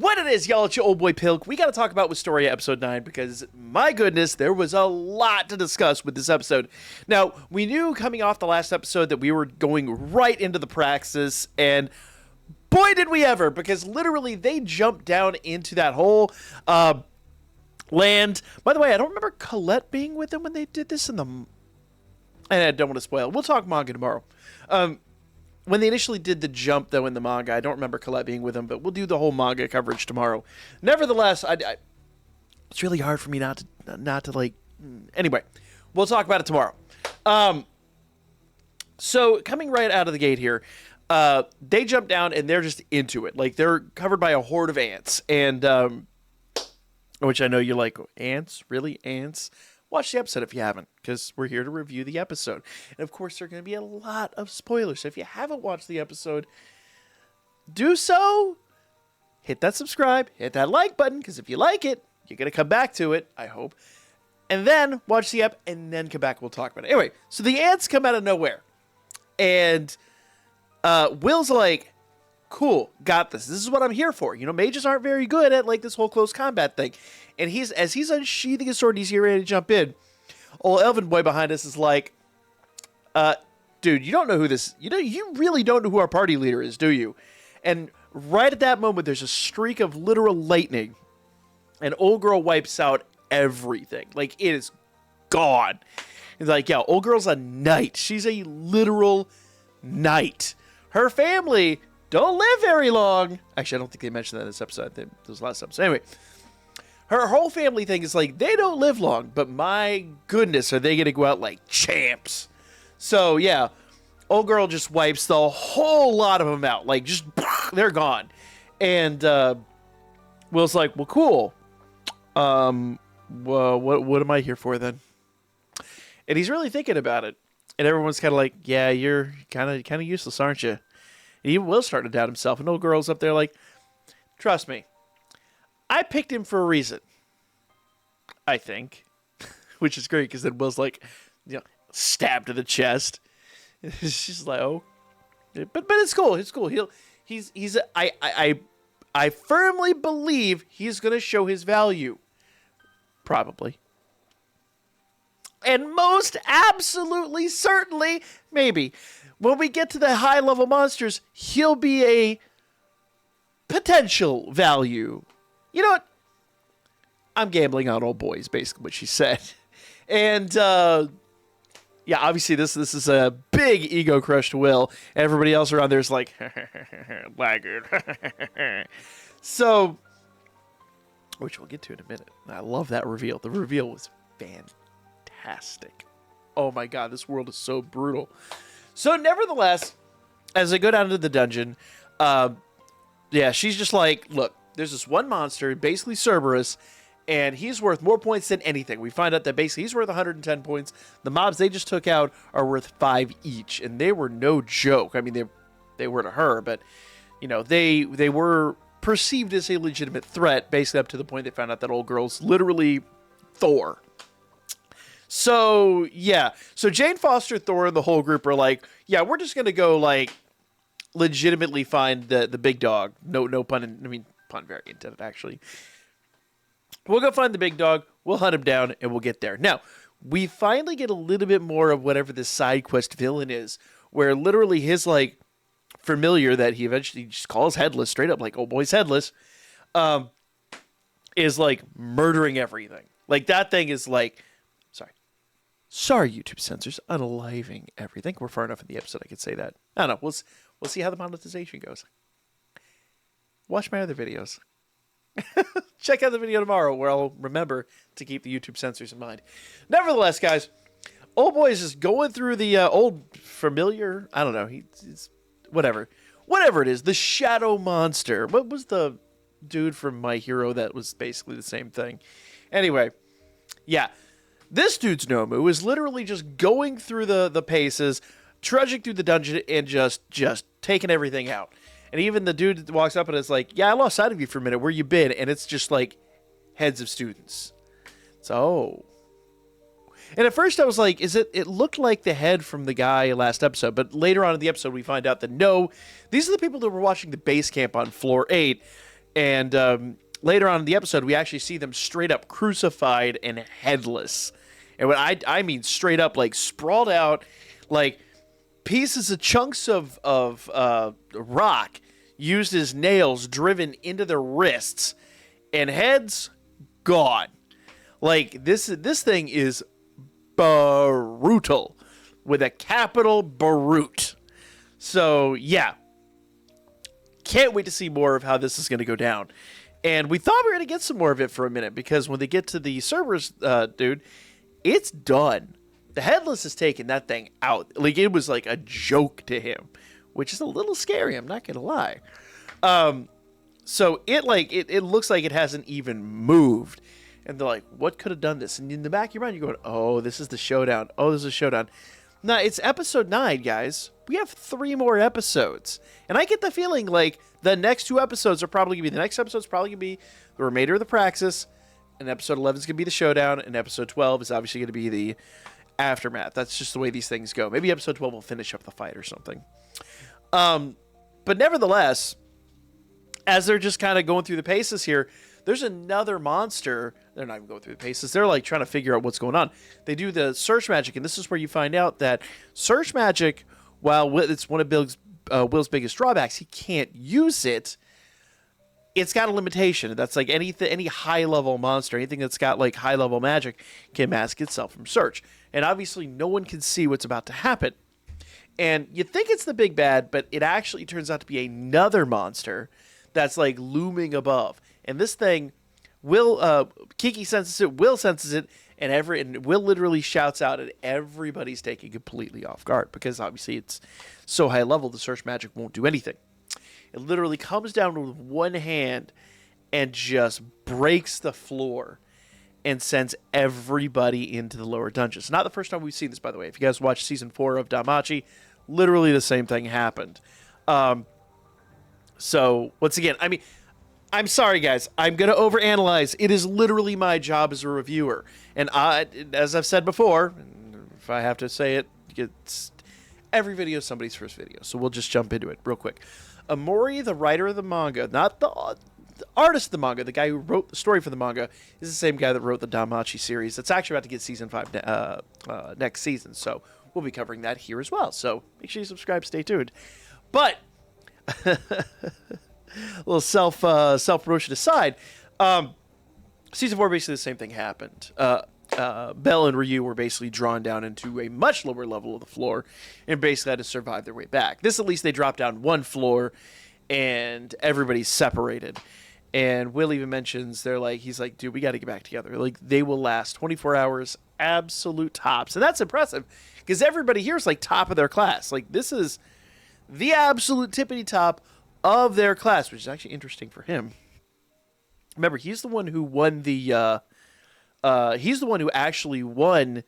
What it is, y'all, it's your old boy Pilk. We got to talk about Wistoria episode 9 because, my goodness, there was a lot to discuss with this episode. Now, we knew coming off the last episode that we were going right into the praxis, and boy, did we ever, because literally they jumped down into that whole land. By the way, I don't remember Colette being with them when they did this in the... And I don't want to spoil it. We'll talk manga tomorrow. When they initially did the jump, though, in the manga, I don't remember Colette being with him, but we'll do the whole manga coverage tomorrow. Nevertheless, it's really hard for me not to like... Anyway, we'll talk about it tomorrow. So, coming right out of the gate here, they jump down, and they're just into it. Like, they're covered by a horde of ants, and... which I know you're like, ants? Really? Ants? Watch the episode if you haven't, because we're here to review the episode. And, of course, there are going to be a lot of spoilers. So if you haven't watched the episode, do so. Hit that subscribe. Hit that like button, because if you like it, you're going to come back to it, I hope. And then watch the ep, and then come back and we'll talk about it. Anyway, so the ants come out of nowhere. And Will's like, cool, got this. This is what I'm here for. You know, mages aren't very good at, like, this whole close combat thing. And as he's unsheathing his sword, he's here ready to jump in. Old elven boy behind us is like, dude, you don't know who this... You really don't know who our party leader is, do you? And right at that moment, there's a streak of literal lightning. And old girl wipes out everything. Like, it is gone. He's like, yeah, old girl's a knight. She's a literal knight. Her family... don't live very long. Actually, I don't think they mentioned that in this episode. Those last episodes. Anyway, her whole family thing is like, they don't live long, but my goodness, are they going to go out like champs? So, yeah, old girl just wipes the whole lot of them out. Like, just, they're gone. And Will's like, well, cool. Well, what am I here for then? And he's really thinking about it. And everyone's kind of like, yeah, you're kind of useless, aren't you? And even Will started to doubt himself. And old girl's up there like, trust me, I picked him for a reason. I think. Which is great, because then Will's like, stabbed to the chest. She's like, oh. But it's cool. It's cool. I firmly believe he's going to show his value. Probably. And most absolutely, certainly, maybe... when we get to the high-level monsters, he'll be a potential value. You know what? I'm gambling on old boys, basically what she said. And, yeah, obviously this is a big ego crush to Will. Everybody else around there is like, laggard. So, which we'll get to in a minute. I love that reveal. The reveal was fantastic. Oh my god, this world is so brutal. So, nevertheless, as they go down to the dungeon, yeah, she's just like, look, there's this one monster, basically Cerberus, and he's worth more points than anything. We find out that basically he's worth 110 points. The mobs they just took out are worth 5 each, and they were no joke. I mean, they were to her, but, you know, they were perceived as a legitimate threat, basically up to the point they found out that old girl's literally Thor. So, yeah. So, Jane Foster, Thor, and the whole group are like, yeah, we're just going to go, like, legitimately find the big dog. No pun, pun very intended, actually. We'll go find the big dog, we'll hunt him down, and we'll get there. Now, we finally get a little bit more of whatever this side quest villain is, where literally his, like, familiar that he eventually just calls Headless, straight up, like, oh boy's Headless, is, like, murdering everything. Like, that thing is, like... Sorry, YouTube censors, unaliving everything. We're far enough in the episode I could say that. I don't know. We'll see how the monetization goes. Watch my other videos. Check out the video tomorrow where I'll remember to keep the YouTube censors in mind. Nevertheless, guys, old boy is just going through the old familiar... I don't know. He's whatever. Whatever it is. The shadow monster. What was the dude from My Hero that was basically the same thing? Anyway, yeah. This dude's Nomu is literally just going through the paces, trudging through the dungeon, and just taking everything out. And even the dude walks up and is like, yeah, I lost sight of you for a minute. Where you been? And it's just like heads of students. So, and at first I was like, it looked like the head from the guy last episode. But later on in the episode, we find out that no, these are the people that were watching the base camp on floor 8. And later on in the episode, we actually see them straight up crucified and headless. And when I mean straight up, like sprawled out, like pieces of chunks of rock used as nails driven into their wrists, and heads gone. Like this thing is brutal with a capital brute. So yeah, can't wait to see more of how this is going to go down. And we thought we were going to get some more of it for a minute, because when they get to the servers, dude, it's done. The Headless has taken that thing out. Like, it was like a joke to him, which is a little scary, I'm not going to lie. So it looks like it hasn't even moved. And they're like, what could have done this? And in the back of your mind, you're going, oh, this is the showdown. Oh, this is a showdown. Now, it's episode 9, guys. We have 3 more episodes. And I get the feeling like the next 2 episodes are probably going to be, the next episode's probably going to be the remainder of the Praxis. And episode 11 is going to be the showdown. And episode 12 is obviously going to be the aftermath. That's just the way these things go. Maybe episode 12 will finish up the fight or something. But nevertheless, as they're just kind of going through the paces here, there's another monster. They're not even going through the paces. They're like trying to figure out what's going on. They do the search magic, and this is where you find out that search magic, while it's one of Will's biggest drawbacks, he can't use it. It's got a limitation. That's like any high-level monster, anything that's got like high-level magic can mask itself from search. And obviously, no one can see what's about to happen. And you think it's the big bad, but it actually turns out to be another monster that's like looming above. And this thing, Kiki senses it, Will senses it, and Will literally shouts out, and everybody's taken completely off guard, because obviously it's so high level, the search magic won't do anything. It literally comes down with one hand and just breaks the floor and sends everybody into the lower dungeons. Not the first time we've seen this, by the way. If you guys watched season 4 of Danmachi, literally the same thing happened. So once again, I mean, I'm sorry, guys. I'm going to overanalyze. It is literally my job as a reviewer. And as I've said before, if I have to say it, every video is somebody's first video. So we'll just jump into it real quick. Omori, the writer of the manga, not the artist of the manga, the guy who wrote the story for the manga, is the same guy that wrote the Danmachi series. That's actually about to get season 5 next season. So we'll be covering that here as well. So make sure you subscribe. Stay tuned. But a little self-promotion aside, season 4, basically the same thing happened. Belle and Ryu were basically drawn down into a much lower level of the floor and basically had to survive their way back. This, at least, they dropped down one floor and everybody's separated. And Will even mentions, he's like, dude, we got to get back together. Like, they will last 24 hours, absolute tops. And that's impressive, because everybody here is like top of their class. Like, this is the absolute tippity top of their class, which is actually interesting for him. Remember, he's the one who won the he's the one who actually won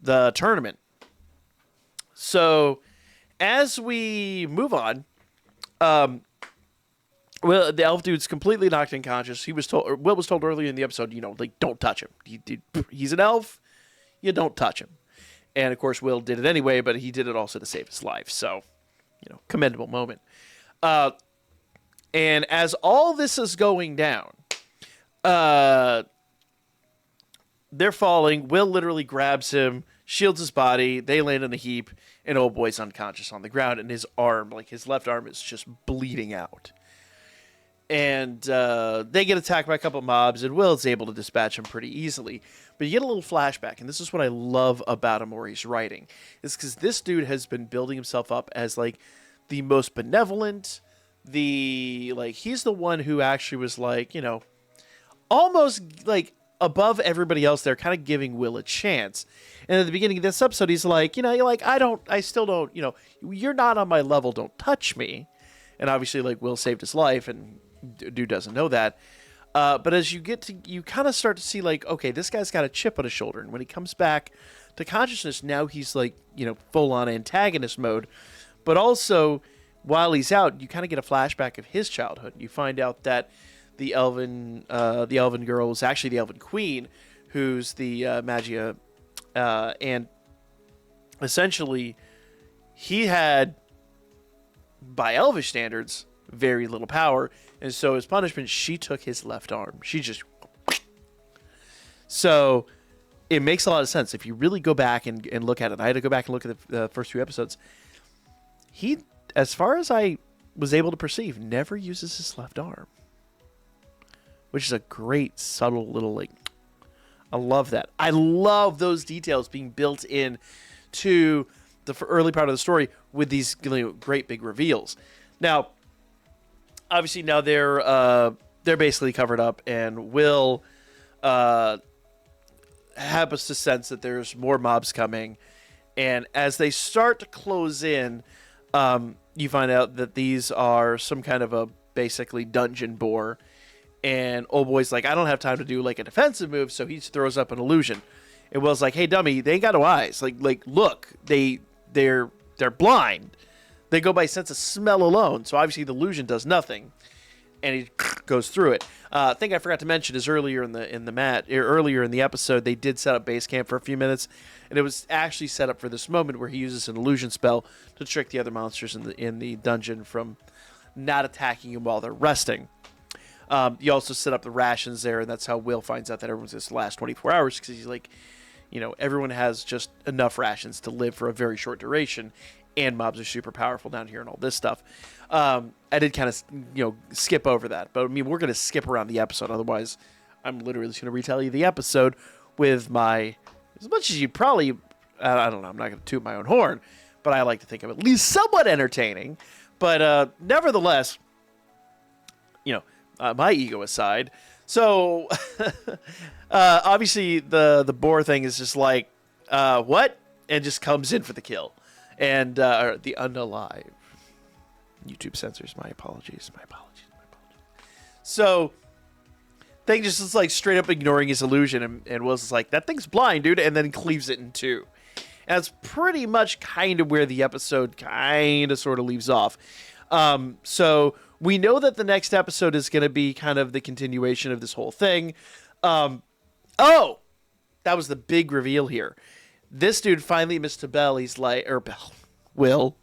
the tournament. So as we move on, well, the elf dude's completely knocked unconscious. Will was told earlier in the episode, don't touch him. He's an elf. You don't touch him. And of course, Will did it anyway, but he did it also to save his life. So, commendable moment. And as all this is going down, they're falling. Will literally grabs him, shields his body. They land in a heap, and old boy's unconscious on the ground, and his arm, his left arm, is just bleeding out. And they get attacked by a couple mobs, and Will is able to dispatch him pretty easily. But you get a little flashback, and this is what I love about Omori's writing, is because this dude has been building himself up as the most benevolent. He's the one who actually was almost above everybody else there, kind of giving Will a chance. And at the beginning of this episode, he's like, I still don't, you're not on my level, don't touch me. And obviously, Will saved his life, and dude doesn't know that. But as you kind of start to see, okay, this guy's got a chip on his shoulder. And when he comes back to consciousness, now he's full on antagonist mode. But also, while he's out, you kind of get a flashback of his childhood. You find out that the elven girl was actually the elven queen, who's the Magia, and essentially he had, by elvish standards, very little power. And so as punishment, she took his left arm. She just... So it makes a lot of sense. If you really go back and look at it, I had to go back and look at the first few episodes. He, as far as I was able to perceive, never uses his left arm. Which is a great, subtle little, like... I love that. I love those details being built in to the early part of the story with these great big reveals. Now, obviously, now they're basically covered up, and Will happens to sense that there's more mobs coming. And as they start to close in, you find out that these are some kind of a basically dungeon boar. And old boy's like, I don't have time to do like a defensive move, so he throws up an illusion. And Will's like, hey dummy, they ain't got no eyes. Like look, they're blind. They go by sense of smell alone. So obviously the illusion does nothing. And he goes through it. Thing I forgot to mention is earlier in the episode, they did set up base camp for a few minutes, and it was actually set up for this moment where he uses an illusion spell to trick the other monsters in the dungeon from not attacking him while they're resting. You also set up the rations there, and that's how Will finds out that everyone's going to last 24 hours, because he's like, everyone has just enough rations to live for a very short duration, and mobs are super powerful down here and all this stuff. I did kind of, skip over that, but I mean, we're going to skip around the episode. Otherwise, I'm literally just going to retell you the episode with as much as you'd probably, I don't know, I'm not going to toot my own horn, but I like to think of it at least somewhat entertaining. But nevertheless, my ego aside. So, obviously, the boar thing is just like, what? And just comes in for the kill. And the unalive. YouTube censors. My apologies. So, thing just is like straight up ignoring his illusion. And Will's just like, that thing's blind, dude. And then cleaves it in two. And that's pretty much kind of where the episode kind of sort of leaves off. So... we know that the next episode is going to be kind of the continuation of this whole thing. That was the big reveal here. This dude finally admits to Bell, Will.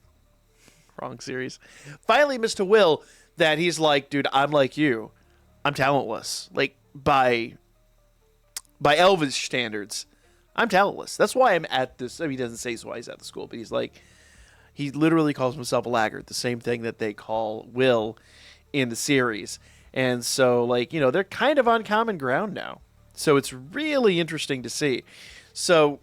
Wrong series. Finally admits to Will that he's like, dude, I'm like you. I'm talentless. Like, by Elvish standards, I'm talentless. That's why I'm at this. I mean, he doesn't say why he's at the school, but he's like, he literally calls himself a laggard, the same thing that they call Will in the series. And so, they're kind of on common ground now. So it's really interesting to see. So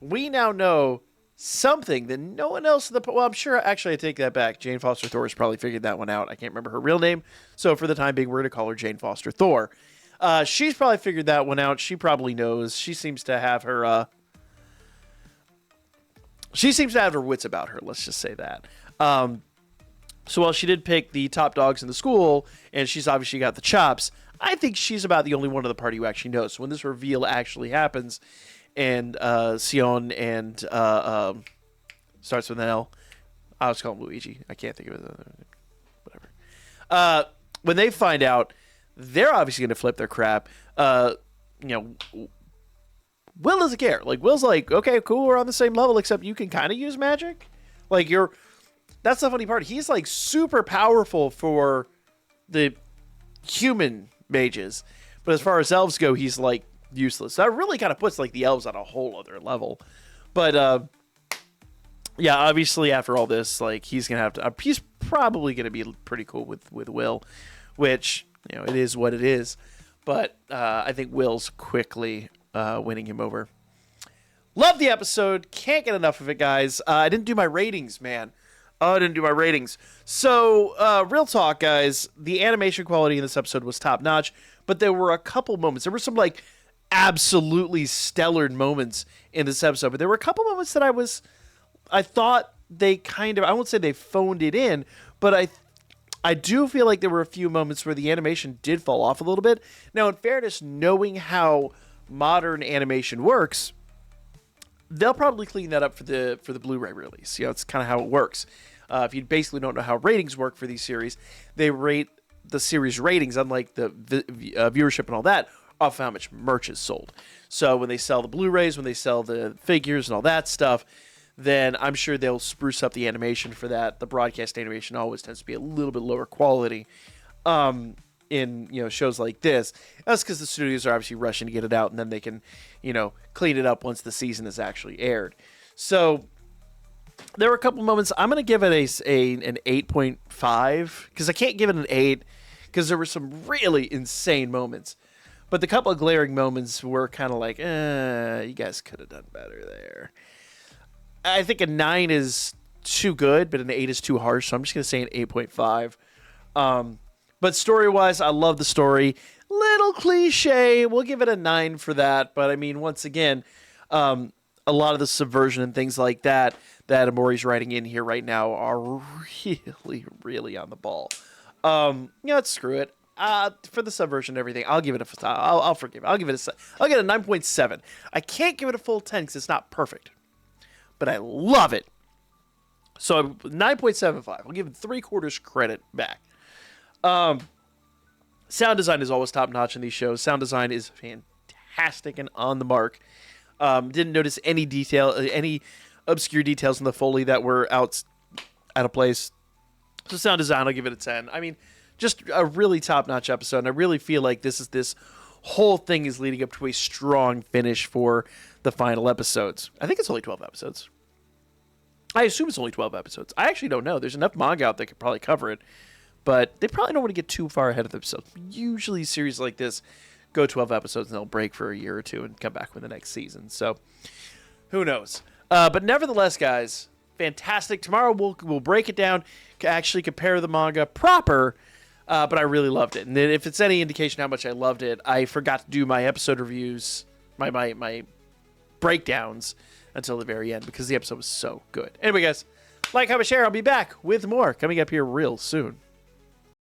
we now know something that no one else... I'm sure, actually, I take that back. Jane Foster Thor has probably figured that one out. I can't remember her real name. So for the time being, we're going to call her Jane Foster Thor. She's probably figured that one out. She probably knows. She seems to have her... She seems to have her wits about her, let's just say that. So while she did pick the top dogs in the school, and she's obviously got the chops, I think she's about the only one of the party who actually knows. So when this reveal actually happens, and Sion and starts with an L. I was calling him Luigi. I can't think of it. Whatever. When they find out, they're obviously going to flip their crap. Will doesn't care. Will's like, okay, cool, we're on the same level, except you can kind of use magic. That's the funny part. He's super powerful for the human mages, but as far as elves go, he's useless. So that really kind of puts the elves on a whole other level. But yeah, obviously after all this, he's gonna have to. He's probably gonna be pretty cool with Will, which it is what it is. But I think Will's quickly winning him over. Love the episode. Can't get enough of it, guys. I didn't do my ratings, man. I didn't do my ratings. So, real talk, guys. The animation quality in this episode was top notch, but there were a couple moments. There were some absolutely stellar moments in this episode, but there were a couple moments that I thought they I won't say they phoned it in, but I do feel like there were a few moments where the animation did fall off a little bit. Now, in fairness, knowing how modern animation works, they'll probably clean that up for the Blu-ray release. It's kind of how it works. If you basically don't know how ratings work for these series, they rate the series ratings, unlike the viewership and all that, off how much merch is sold. So when they sell the Blu-rays, when they sell the figures and all that stuff, then I'm sure they'll spruce up the animation for that. The broadcast animation always tends to be a little bit lower quality in shows like this. That's because the studios are obviously rushing to get it out, and then they can clean it up once the season is actually aired. So there were a couple moments. I'm going to give it an 8.5 because I can't give it an 8 because there were some really insane moments. But the couple of glaring moments were kind of like, you guys could have done better there. I think a 9 is too good, but an 8 is too harsh, so I'm just going to say an 8.5. But story-wise, I love the story. Little cliche. We'll give it a 9 for that. But, I mean, once again, a lot of the subversion and things like that Omori's writing in here right now are really, really on the ball. Screw it. For the subversion and everything, I'll give it I'll forgive it. I'll get a 9.7. I can't give it a full 10 because it's not perfect. But I love it. So 9.75. I'll give it 3/4 credit back. Sound design is always top notch in these shows. Sound design is fantastic and on the mark. Didn't notice any obscure details in the Foley that were out of place. So sound design, I'll give it a 10. I mean, just a really top notch episode. And I really feel like this whole thing is leading up to a strong finish for the final episodes. I think it's only 12 episodes. I assume it's only 12 episodes. I actually don't know. There's enough manga out that could probably cover it. But they probably don't want to get too far ahead of themselves. Usually series like this go 12 episodes and they'll break for a year or two and come back with the next season. So who knows? But nevertheless, guys, fantastic. Tomorrow we'll break it down, actually compare the manga proper. But I really loved it. And if it's any indication how much I loved it, I forgot to do my episode reviews, my breakdowns until the very end because the episode was so good. Anyway, guys, like, comment, share. I'll be back with more coming up here real soon.